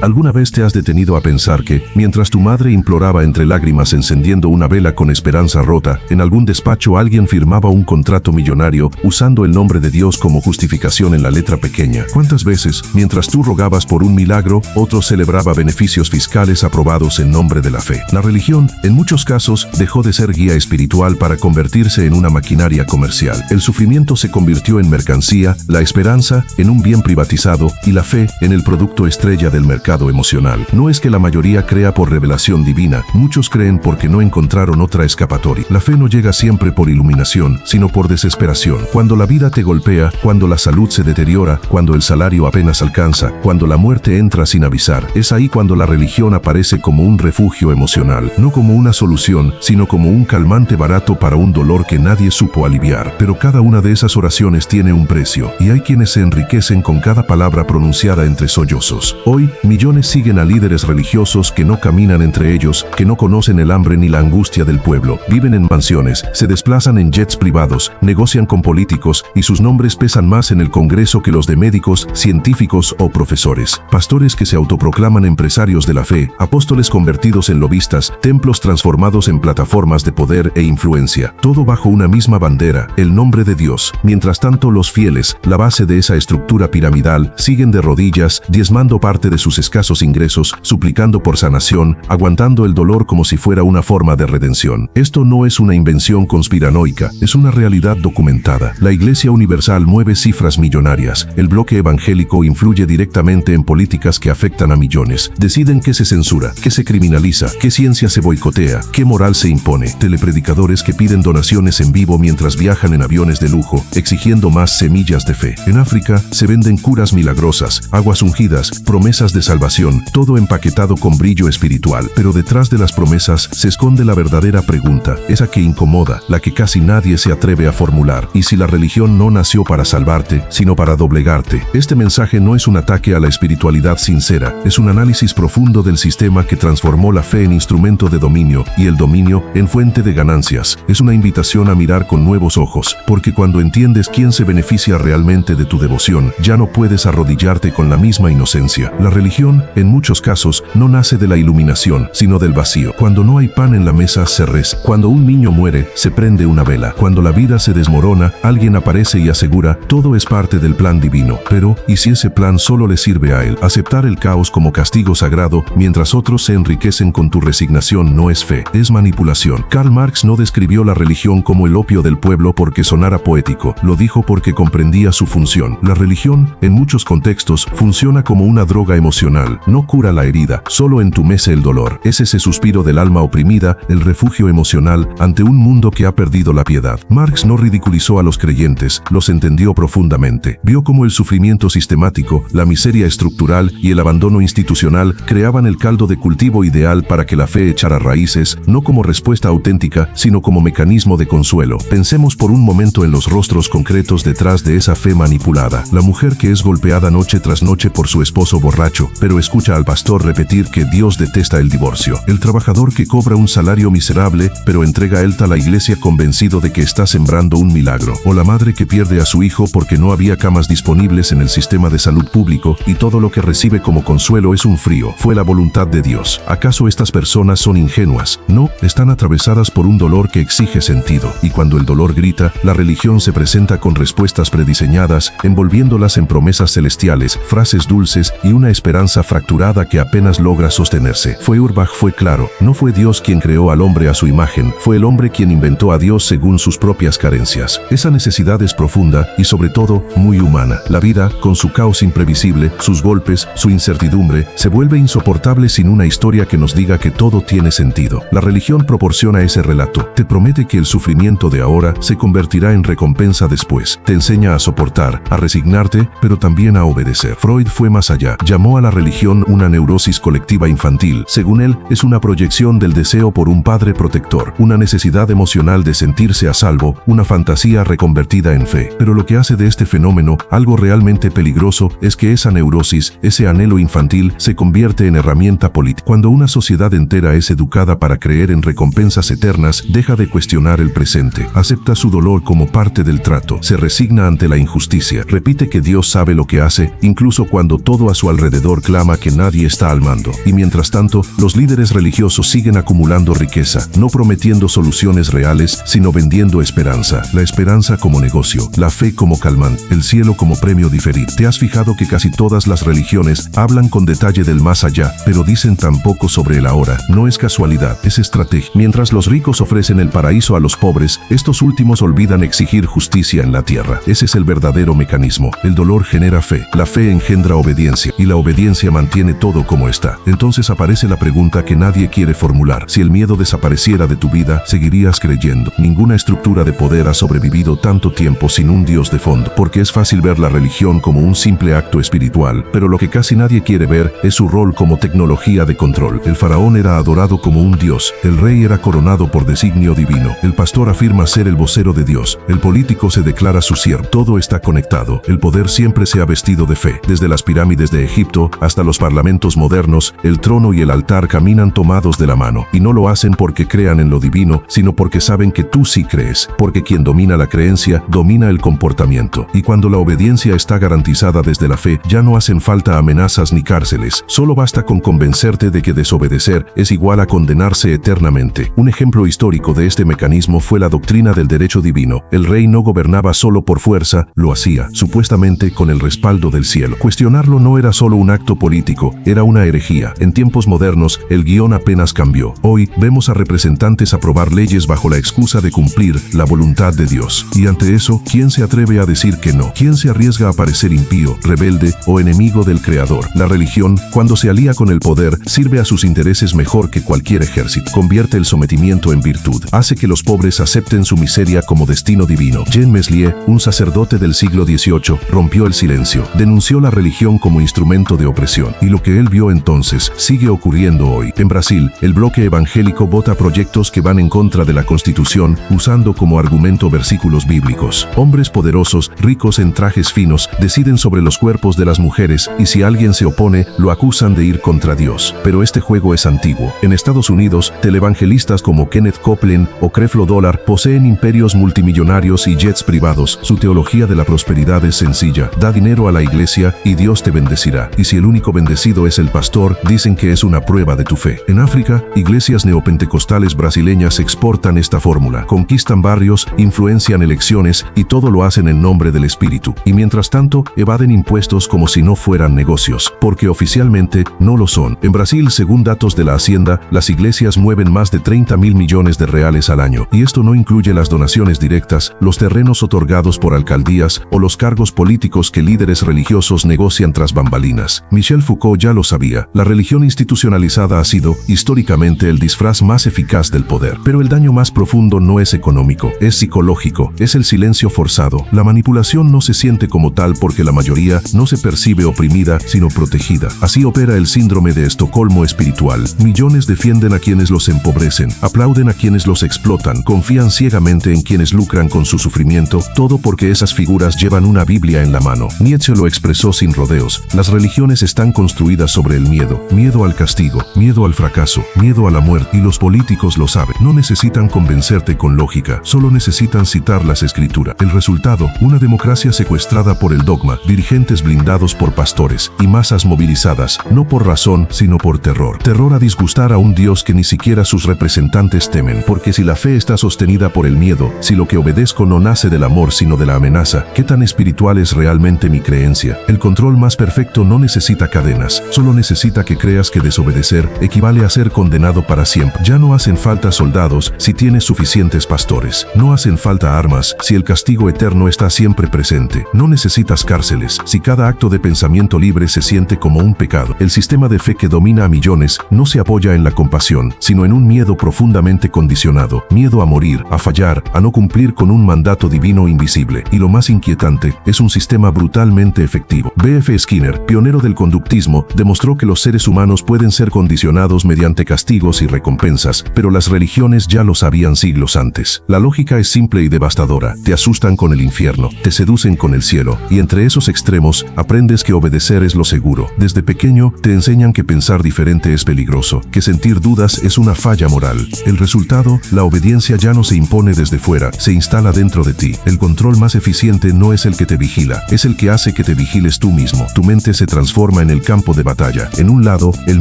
¿Alguna vez te has detenido a pensar que, mientras tu madre imploraba entre lágrimas encendiendo una vela con esperanza rota, en algún despacho alguien firmaba un contrato millonario usando el nombre de Dios como justificación en la letra pequeña? ¿Cuántas veces, mientras tú rogabas por un milagro, otro celebraba beneficios fiscales aprobados en nombre de la fe? La religión, en muchos casos, dejó de ser guía espiritual para convertirse en una maquinaria comercial. El sufrimiento se convirtió en mercancía, la esperanza en un bien privatizado y la fe en el producto estrella del mercado emocional. No es que la mayoría crea por revelación divina, muchos creen porque no encontraron otra escapatoria. La fe no llega siempre por iluminación, sino por desesperación. Cuando la vida te golpea, cuando la salud se deteriora, cuando el salario apenas alcanza, cuando la muerte entra sin avisar, es ahí cuando la religión aparece como un refugio emocional, no como una solución, sino como un calmante barato para un dolor que nadie supo aliviar. Pero cada una de esas oraciones tiene un precio, y hay quienes se enriquecen con cada palabra pronunciada entre sollozos. Hoy, millones siguen a líderes religiosos que no caminan entre ellos, que no conocen el hambre ni la angustia del pueblo, viven en mansiones, se desplazan en jets privados, negocian con políticos, y sus nombres pesan más en el Congreso que los de médicos, científicos o profesores. Pastores que se autoproclaman empresarios de la fe, apóstoles convertidos en lobistas, templos transformados en plataformas de poder e influencia, todo bajo una misma bandera, el nombre de Dios. Mientras tanto, los fieles, la base de esa estructura piramidal, siguen de rodillas, diezmando parte de sus escasos ingresos, suplicando por sanación, aguantando el dolor como si fuera una forma de redención. Esto no es una invención conspiranoica, es una realidad documentada. La Iglesia Universal mueve cifras millonarias. El bloque evangélico influye directamente en políticas que afectan a millones. Deciden qué se censura, qué se criminaliza, qué ciencia se boicotea, qué moral se impone. Telepredicadores que piden donaciones en vivo mientras viajan en aviones de lujo, exigiendo más semillas de fe. En África se venden curas milagrosas, aguas ungidas, promesas de salvación, todo empaquetado con brillo espiritual. Pero detrás de las promesas se esconde la verdadera pregunta, esa que incomoda, la que casi nadie se atreve a formular. ¿Y si la religión no nació para salvarte, sino para doblegarte? Este mensaje no es un ataque a la espiritualidad sincera, es un análisis profundo del sistema que transformó la fe en instrumento de dominio y el dominio en fuente de ganancias. Es una invitación a mirar con nuevos ojos, porque cuando entiendes quién se beneficia realmente de tu devoción, ya no puedes arrodillarte con la misma inocencia. La religión, en muchos casos, no nace de la iluminación, sino del vacío. Cuando no hay pan en la mesa, se reza. Cuando un niño muere, se prende una vela. Cuando la vida se desmorona, alguien aparece y asegura, todo es parte del plan divino. Pero, ¿y si ese plan solo le sirve a él? Aceptar el caos como castigo sagrado, mientras otros se enriquecen con tu resignación, no es fe, es manipulación. Karl Marx no describió la religión como el opio del pueblo porque sonara poético, lo dijo porque comprendía su función. La religión, en muchos contextos, funciona como una droga emocional, no cura la herida, solo entumece el dolor. Es ese suspiro del alma oprimida, el refugio emocional ante un mundo que ha perdido la piedad. Marx no ridiculizó a los creyentes, los entendió profundamente. Vio cómo el sufrimiento sistemático, la miseria estructural y el abandono institucional creaban el caldo de cultivo ideal para que la fe echara raíces, no como respuesta auténtica, sino como mecanismo de consuelo. Pensemos por un momento en los rostros concretos detrás de esa fe manipulada. La mujer que es golpeada noche tras noche por su esposo borracho, pero escucha al pastor repetir que Dios detesta el divorcio. El trabajador que cobra un salario miserable, pero entrega a la iglesia convencido de que está sembrando un milagro. O la madre que pierde a su hijo porque no había camas disponibles en el sistema de salud público y todo lo que recibe como consuelo es un frío. Fue la voluntad de Dios. ¿Acaso estas personas son ingenuas? No, están atravesadas por un dolor que exige sentido. Y cuando el dolor grita, la religión se presenta con respuestas prediseñadas, envolviéndolas en promesas celestiales, frases dulces y una esperanza fracturada que apenas logra sostenerse. Feuerbach fue claro, no fue Dios quien creó al hombre a su imagen, fue el hombre quien inventó a Dios según sus propias carencias. Esa necesidad es profunda y sobre todo muy humana. La vida, con su caos imprevisible, sus golpes, su incertidumbre, se vuelve insoportable sin una historia que nos diga que todo tiene sentido. La religión proporciona ese relato. Te promete que el sufrimiento de ahora se convertirá en recompensa después. Te enseña a soportar, a resignarte, pero también a obedecer. Freud fue más allá. Llamó a la religión una neurosis colectiva infantil. Según él, es una proyección del deseo por un padre protector, una necesidad emocional de sentirse a salvo, una fantasía reconvertida en fe. Pero lo que hace de este fenómeno algo realmente peligroso es que esa neurosis, ese anhelo infantil, se convierte en herramienta política. Cuando una sociedad entera es educada para creer en recompensas eternas, deja de cuestionar el presente, acepta su dolor como parte del trato, se resigna ante la injusticia, repite que Dios sabe lo que hace, incluso cuando todo a su alrededor clama proclama que nadie está al mando. Y mientras tanto, los líderes religiosos siguen acumulando riqueza, no prometiendo soluciones reales, sino vendiendo esperanza. La esperanza como negocio, la fe como calmante, el cielo como premio diferido. ¿Te has fijado que casi todas las religiones hablan con detalle del más allá, pero dicen tan poco sobre el ahora? No es casualidad, es estrategia. Mientras los ricos ofrecen el paraíso a los pobres, estos últimos olvidan exigir justicia en la tierra. Ese es el verdadero mecanismo. El dolor genera fe, la fe engendra obediencia, y la obediencia mantiene todo como está. Entonces aparece la pregunta que nadie quiere formular. Si el miedo desapareciera de tu vida, ¿seguirías creyendo? Ninguna estructura de poder ha sobrevivido tanto tiempo sin un Dios de fondo, porque es fácil ver la religión como un simple acto espiritual, pero lo que casi nadie quiere ver es su rol como tecnología de control. El faraón era adorado como un dios, el rey era coronado por designio divino, el pastor afirma ser el vocero de Dios, el político se declara su siervo. Todo está conectado. El poder siempre se ha vestido de fe. Desde las pirámides de Egipto hasta los parlamentos modernos, el trono y el altar caminan tomados de la mano, y no lo hacen porque crean en lo divino, sino porque saben que tú sí crees, porque quien domina la creencia, domina el comportamiento. Y cuando la obediencia está garantizada desde la fe, ya no hacen falta amenazas ni cárceles. Solo basta con convencerte de que desobedecer es igual a condenarse eternamente. Un ejemplo histórico de este mecanismo fue la doctrina del derecho divino. El rey no gobernaba solo por fuerza, lo hacía, supuestamente, con el respaldo del cielo. Cuestionarlo no era solo un acto político, era una herejía. En tiempos modernos, el guión apenas cambió. Hoy, vemos a representantes aprobar leyes bajo la excusa de cumplir la voluntad de Dios. Y ante eso, ¿quién se atreve a decir que no? ¿Quién se arriesga a parecer impío, rebelde o enemigo del Creador? La religión, cuando se alía con el poder, sirve a sus intereses mejor que cualquier ejército. Convierte el sometimiento en virtud. Hace que los pobres acepten su miseria como destino divino. Jean Meslier, un sacerdote del siglo XVIII, rompió el silencio. Denunció la religión como instrumento de opresión. Y lo que él vio entonces sigue ocurriendo hoy. En Brasil, el bloque evangélico vota proyectos que van en contra de la Constitución, usando como argumento versículos bíblicos. Hombres poderosos, ricos en trajes finos, deciden sobre los cuerpos de las mujeres, y si alguien se opone, lo acusan de ir contra Dios. Pero este juego es antiguo. En Estados Unidos, televangelistas como Kenneth Copeland o Creflo Dollar poseen imperios multimillonarios y jets privados. Su teología de la prosperidad es sencilla: da dinero a la iglesia y Dios te bendecirá. Y si el único bendecido es el pastor, dicen que es una prueba de tu fe. En África, iglesias neopentecostales brasileñas exportan esta fórmula. Conquistan barrios, influencian elecciones y todo lo hacen en nombre del espíritu. Y mientras tanto, evaden impuestos como si no fueran negocios, porque oficialmente no lo son. En Brasil, según datos de la Hacienda, las iglesias mueven más de 30.000 millones de reales al año. Y esto no incluye las donaciones directas, los terrenos otorgados por alcaldías o los cargos políticos que líderes religiosos negocian tras bambalinas. Michel Foucault ya lo sabía. La religión institucionalizada ha sido, históricamente, el disfraz más eficaz del poder. Pero el daño más profundo no es económico, es psicológico, es el silencio forzado. La manipulación no se siente como tal porque la mayoría no se percibe oprimida, sino protegida. Así opera el síndrome de Estocolmo espiritual. Millones defienden a quienes los empobrecen, aplauden a quienes los explotan, confían ciegamente en quienes lucran con su sufrimiento, todo porque esas figuras llevan una Biblia en la mano. Nietzsche lo expresó sin rodeos: las religiones están construidas sobre el miedo, miedo al castigo, miedo al fracaso, miedo a la muerte, y los políticos lo saben. No necesitan convencerte con lógica, solo necesitan citar las escrituras. El resultado: una democracia secuestrada por el dogma, dirigentes blindados por pastores y masas movilizadas, no por razón, sino por terror. Terror a disgustar a un Dios que ni siquiera sus representantes temen, porque si la fe está sostenida por el miedo, si lo que obedezco no nace del amor sino de la amenaza, ¿qué tan espiritual es realmente mi creencia? El control más perfecto no necesita cadenas, solo necesita que creas que desobedecer equivale a ser condenado para siempre. Ya no hacen falta soldados si tienes suficientes pastores. No hacen falta armas si el castigo eterno está siempre presente. No necesitas cárceles si cada acto de pensamiento libre se siente como un pecado. El sistema de fe que domina a millones no se apoya en la compasión, sino en un miedo profundamente condicionado. Miedo a morir, a fallar, a no cumplir con un mandato divino invisible. Y lo más inquietante, es un sistema brutalmente efectivo. B.F. Skinner, pionero del conductismo, demostró que los seres humanos pueden ser condicionados mediante castigos y recompensas, pero las religiones ya lo sabían siglos antes. La lógica es simple y devastadora. Te asustan con el infierno, te seducen con el cielo, y entre esos extremos, aprendes que obedecer es lo seguro. Desde pequeño, te enseñan que pensar diferente es peligroso, que sentir dudas es una falla moral. El resultado: la obediencia ya no se impone desde fuera, se instala dentro de ti. El control más eficiente no es el que te vigila, es el que hace que te vigiles tú mismo. Tu mente se transforma transforma en el campo de batalla. En un lado, el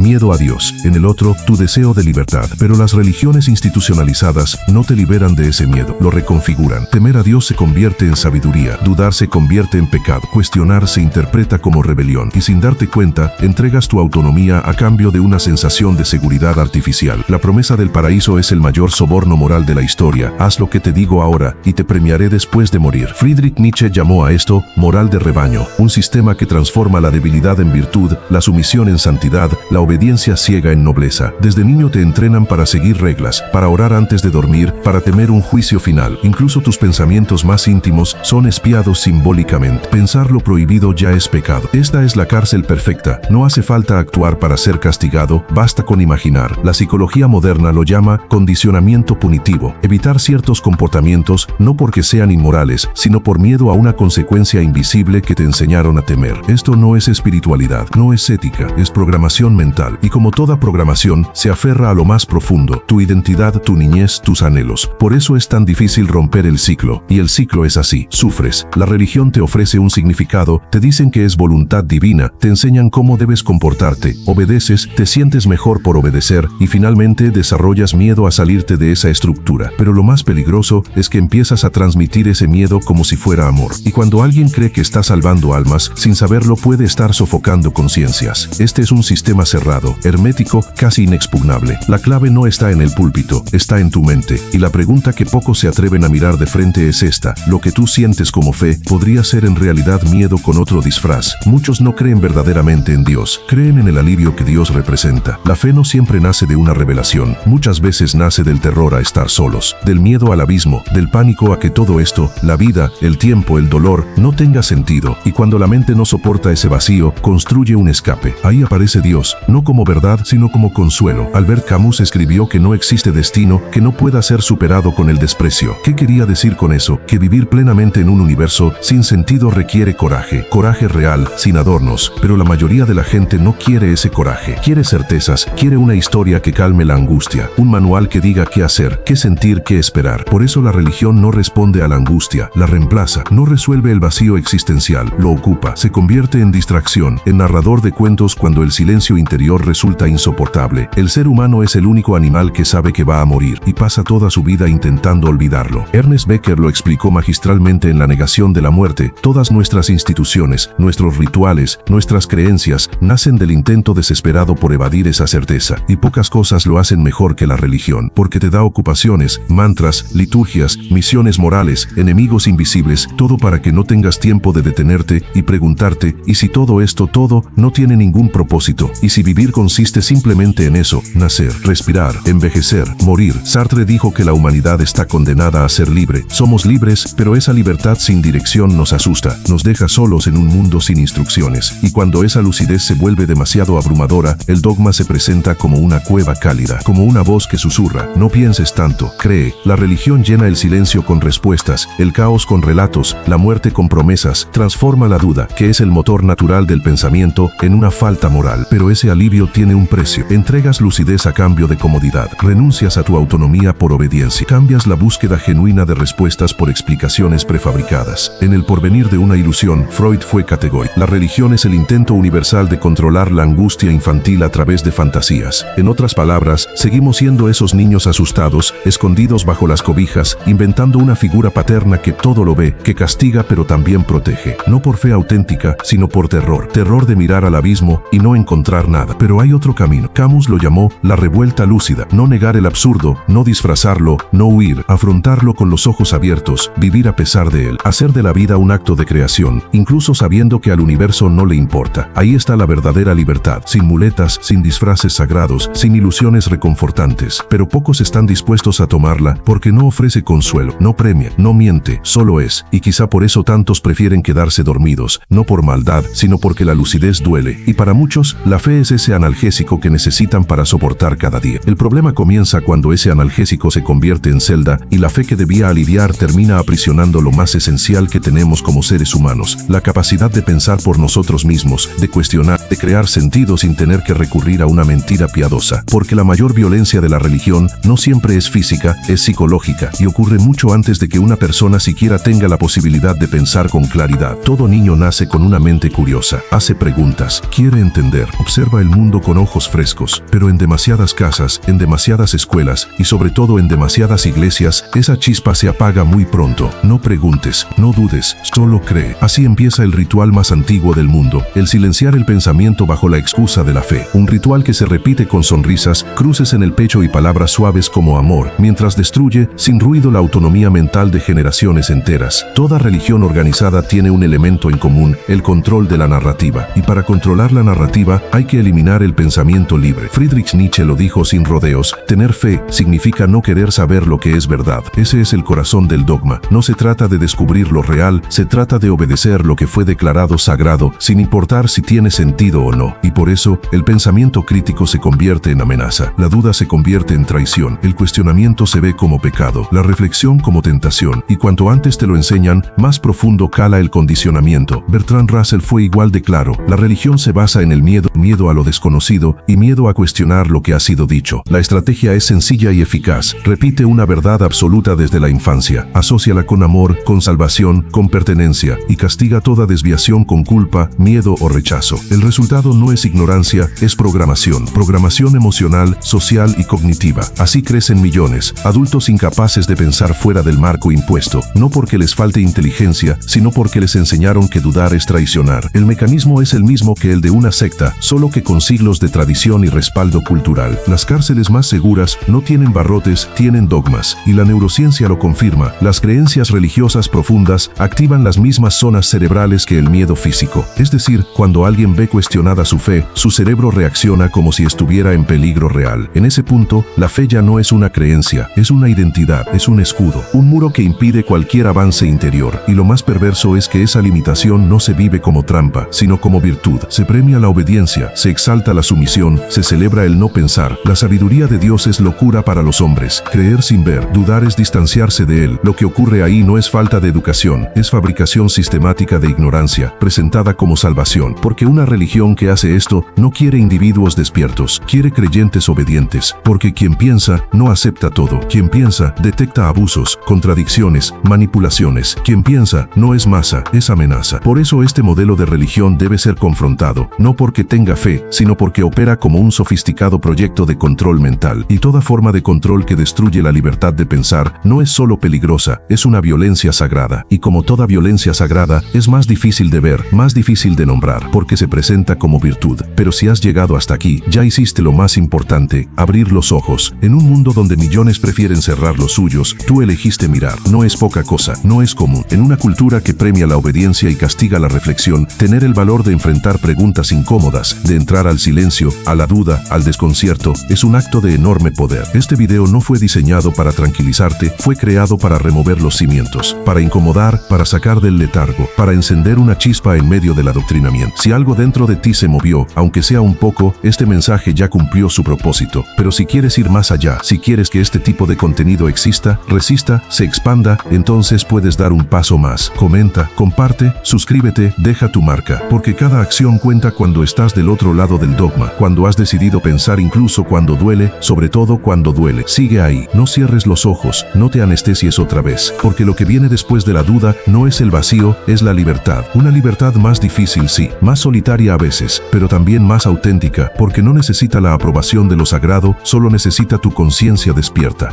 miedo a Dios. En el otro, tu deseo de libertad. Pero las religiones institucionalizadas no te liberan de ese miedo, lo reconfiguran. Temer a Dios se convierte en sabiduría. Dudar se convierte en pecado. Cuestionar se interpreta como rebelión. Y sin darte cuenta, entregas tu autonomía a cambio de una sensación de seguridad artificial. La promesa del paraíso es el mayor soborno moral de la historia. Haz lo que te digo ahora y te premiaré después de morir. Friedrich Nietzsche llamó a esto moral de rebaño, un sistema que transforma la debilidad en virtud, la sumisión en santidad, la obediencia ciega en nobleza. Desde niño te entrenan para seguir reglas, para orar antes de dormir, para temer un juicio final. Incluso tus pensamientos más íntimos son espiados simbólicamente. Pensar lo prohibido ya es pecado. Esta es la cárcel perfecta. No hace falta actuar para ser castigado, basta con imaginar. La psicología moderna lo llama condicionamiento punitivo. Evitar ciertos comportamientos no porque sean inmorales, sino por miedo a una consecuencia invisible que te enseñaron a temer. Esto no es espiritualidad, no es ética, es programación mental. Y como toda programación, se aferra a lo más profundo, tu identidad, tu niñez, tus anhelos. Por eso es tan difícil romper el ciclo. Y el ciclo es así. Sufres. La religión te ofrece un significado, te dicen que es voluntad divina, te enseñan cómo debes comportarte, obedeces, te sientes mejor por obedecer y finalmente desarrollas miedo a salirte de esa estructura. Pero lo más peligroso es que empiezas a transmitir ese miedo como si fuera amor. Y cuando alguien cree que está salvando almas, sin saberlo puede estar sofocando conciencias. Este es un sistema cerrado, hermético, casi inexpugnable. La clave no está en el púlpito, está en tu mente. Y la pregunta que pocos se atreven a mirar de frente es esta: ¿lo que tú sientes como fe podría ser en realidad miedo con otro disfraz? Muchos no creen verdaderamente en Dios, creen en el alivio que Dios representa. La fe no siempre nace de una revelación, muchas veces nace del terror a estar solos, del miedo al abismo, del pánico a que todo esto, la vida, el tiempo, el dolor, no tenga sentido. Y cuando la mente no soporta ese vacío, construye un escape. Ahí aparece Dios, no como verdad, sino como consuelo. Albert Camus escribió que no existe destino que no pueda ser superado con el desprecio. ¿Qué quería decir con eso? Que vivir plenamente en un universo sin sentido requiere coraje, coraje real, sin adornos. Pero la mayoría de la gente no quiere ese coraje. Quiere certezas, quiere una historia que calme la angustia, un manual que diga qué hacer, qué sentir, qué esperar. Por eso la religión no responde a la angustia, la reemplaza. No resuelve el vacío existencial, lo ocupa. Se convierte en distracción, en narrador de cuentos cuando el silencio interior resulta insoportable. El ser humano es el único animal que sabe que va a morir y pasa toda su vida intentando olvidarlo. Ernest Becker lo explicó magistralmente en La negación de la muerte. Todas nuestras instituciones, nuestros rituales, nuestras creencias, nacen del intento desesperado por evadir esa certeza. Y pocas cosas lo hacen mejor que la religión, porque te da ocupaciones, mantras, liturgias, misiones morales, enemigos invisibles, todo para que no tengas tiempo de detenerte y preguntarte, ¿y si todo esto, todo, no tiene ningún propósito? ¿Y si vivir consiste simplemente en eso? Nacer, respirar, envejecer, morir. Sartre dijo que la humanidad está condenada a ser libre. Somos libres, pero esa libertad sin dirección nos asusta, nos deja solos en un mundo sin instrucciones. Y cuando esa lucidez se vuelve demasiado abrumadora, el dogma se presenta como una cueva cálida, como una voz que susurra: no pienses tanto, cree. La religión llena el silencio con respuestas, el caos con relatos, la muerte con promesas, transforma la duda, que es el motor natural del pensamiento, en una falta moral. Pero ese alivio tiene un precio. Entregas lucidez a cambio de comodidad, renuncias a tu autonomía por obediencia, cambias la búsqueda genuina de respuestas por explicaciones prefabricadas. En El porvenir de una ilusión, Freud fue categórico. La religión es el intento universal de controlar la angustia infantil a través de fantasías. En otras palabras, seguimos siendo esos niños asustados, escondidos bajo las cobijas, inventando una figura paterna que todo lo ve, que castiga pero también protege. No por fe auténtica, sino por terror. Terror de mirar al abismo y no encontrar nada. Pero hay otro camino. Camus lo llamó la revuelta lúcida. No negar el absurdo, no disfrazarlo, no huir, afrontarlo con los ojos abiertos, vivir a pesar de él. Hacer de la vida un acto de creación, incluso sabiendo que al universo no le importa. Ahí está la verdadera libertad, sin muletas, sin disfraces sagrados, sin ilusiones reconfortantes. Pero pocos están dispuestos a tomarla porque no ofrece consuelo, no premia, no miente, solo es. Y quizá por eso tantos prefieren quedarse dormidos, no por maldad, sino porque la lucidez duele. Y para muchos, la fe es ese analgésico que necesitan para soportar cada día. El problema comienza cuando ese analgésico se convierte en celda y la fe que debía aliviar termina aprisionando lo más esencial que tenemos como seres humanos, la capacidad de pensar por nosotros mismos, de cuestionar, de crear sentido sin tener que recurrir a una mentira piadosa. Porque la mayor violencia de la religión no siempre es física, es psicológica, y ocurre mucho antes de que una persona siquiera tenga la posibilidad de pensar con claridad. Todo niño nace con una mente curiosa, hace preguntas, quiere entender, observa el mundo con ojos frescos, pero en demasiadas casas, en demasiadas escuelas y sobre todo en demasiadas iglesias, esa chispa se apaga muy pronto. No preguntes, no dudes, solo cree. Así empieza el ritual más antiguo del mundo, el silenciar el pensamiento bajo la excusa de la fe. Un ritual que se repite con sonrisas, cruces en el pecho y palabras suaves como amor, mientras destruye, sin ruido, la autonomía mental de generaciones enteras. Toda religión organizada tiene un elemento en común, el control de la narrativa. Y para controlar la narrativa, hay que eliminar el pensamiento libre. Friedrich Nietzsche lo dijo sin rodeos: tener fe significa no querer saber lo que es verdad. Ese es el corazón del dogma. No se trata de descubrir lo real, se trata de obedecer lo que fue declarado sagrado, sin importar si tiene sentido o no. Y por eso, el pensamiento crítico se convierte en amenaza. La duda se convierte en traición. El cuestionamiento se ve como pecado. La reflexión como tentación. Y cuanto antes te lo enseñan, más profundo cala el condicionamiento. Bertrand Russell fue igual de claro. La religión se basa en el miedo, miedo a lo desconocido y miedo a cuestionar lo que ha sido dicho. La estrategia es sencilla y eficaz. Repite una verdad absoluta desde la infancia. Asóciala con amor, con salvación, con pertenencia y castiga toda desviación con culpa, miedo o rechazo. El resultado no es ignorancia, es programación. Programación emocional, social y cognitiva. Así crecen millones, adultos incapaces de pensar fuera del marco impuesto, no porque les falte inteligencia, sino porque les enseñaron que dudar es traicionar. El mecanismo es el mismo que el de una secta, solo que con siglos de tradición y respaldo cultural. Las cárceles más seguras no tienen barrotes, tienen dogmas, y la neurociencia lo confirma. Las creencias religiosas profundas activan las mismas zonas cerebrales que el miedo físico. Es decir, cuando alguien ve cuestionada su fe, su cerebro reacciona como si estuviera en peligro real. En ese punto, la fe ya no es una creencia, es una identidad, es un escudo, un muro que impide cualquier avance interior. Y lo más perverso es que esa limitación no se vive como trampa, sino como virtud. Se premia la obediencia, se exalta la sumisión, se celebra el no pensar. La sabiduría de Dios es locura para los hombres. Creer sin ver, dudar es distanciarse de Él. Lo que ocurre ahí no es falta de educación, es fabricación sistemática de ignorancia, presentada como salvación. Porque una religión que hace esto no quiere individuos despiertos, quiere creyentes obedientes. Porque quien piensa no acepta todo. Quien piensa detecta abusos, contradicciones, manipulaciones. Quien piensa no es masa, es amenaza. Por eso este modelo de religión debe ser confrontado, no porque tenga fe, sino porque opera como un sofisticado proyecto de control mental. Y toda forma de control que destruye la libertad de pensar no es solo peligrosa, es una violencia sagrada. Y como toda violencia sagrada, es más difícil de ver, más difícil de nombrar, porque se presenta como virtud. Pero si has llegado hasta aquí, ya hiciste lo más importante, abrir los ojos. En un mundo donde millones prefieren cerrar los suyos, tú elegiste mirar. No es poca cosa, no es común. En una cultura que premia la obediencia y castiga la reflexión, tener el valor de enfrentar preguntas incómodas, de entrar al silencio, a la duda, al desconcierto, es un acto de enorme poder. Este video no fue diseñado para tranquilizarte, fue creado para remover los cimientos, para incomodar, para sacar del letargo, para encender una chispa en medio del adoctrinamiento. Si algo dentro de ti se movió, aunque sea un poco, este mensaje ya cumplió su propósito. Pero si quieres ir más allá, si quieres que este tipo de contenido exista, resista, se expanda, entonces puedes dar un paso más. Comenta, comparte, suscríbete, deja tu marca, porque cada acción cuenta cuando estás del otro lado del dogma, cuando has decidido pensar incluso cuando duele, sobre todo cuando duele. Sigue ahí, no cierres los ojos, no te anestesies otra vez, porque lo que viene después de la duda no es el vacío, es la libertad. Una libertad más difícil, sí, más solitaria a veces, pero también más auténtica, porque no necesita la aprobación de lo sagrado, solo necesita tu conciencia despierta.